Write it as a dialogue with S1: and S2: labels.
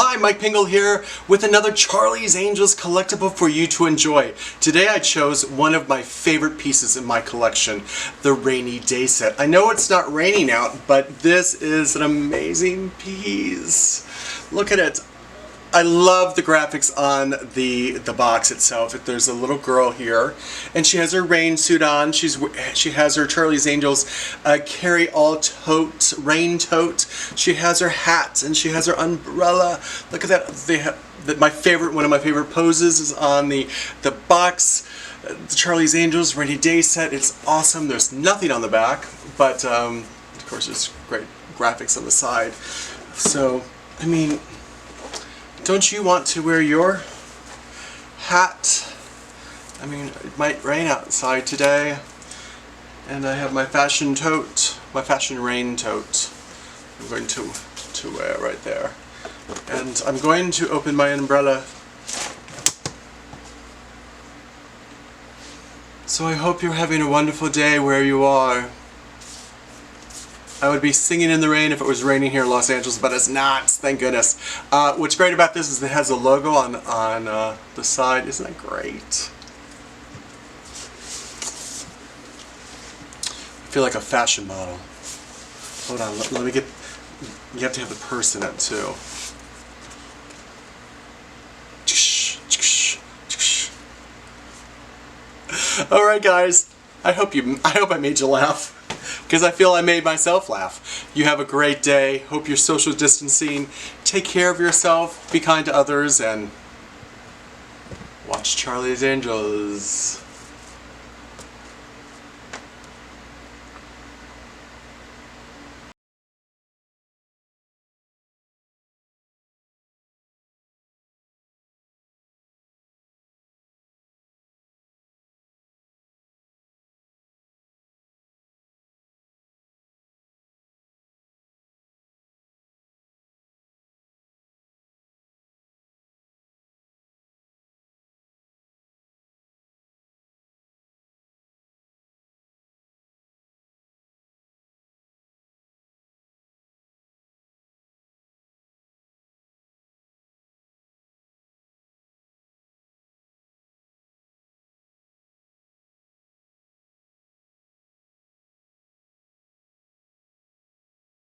S1: Hi, Mike Pingel here with another Charlie's Angels collectible for you to enjoy. Today I chose one of my favorite pieces in my collection, the Rainy Day set. I know it's not raining out, but this is an amazing piece. Look at it. I love the graphics on the box itself. There's a little girl here, and she has her rain suit on. She has her Charlie's Angels carry-all tote, rain tote. She has her hat, and she has her umbrella. Look at that. One of my favorite poses is on the box. The Charlie's Angels Rainy Day set. It's awesome. There's nothing on the back, but of course there's great graphics on the side. So, I mean, don't you want to wear your hat? I mean, it might rain outside today, and I have my fashion tote, my fashion rain tote. I'm going to wear right there, and I'm going to open my umbrella. So I hope you're having a wonderful day where you are. I would be singing in the rain if it was raining here in Los Angeles, but it's not, thank goodness. What's great about this is it has a logo on the side. Isn't that great? I feel like a fashion model. Hold on, let me get, you have to have the purse in it too. Alright guys, I hope I made you laugh, because I feel I made myself laugh. You have a great day. Hope you're social distancing. Take care of yourself. Be kind to others. And watch Charlie's Angels.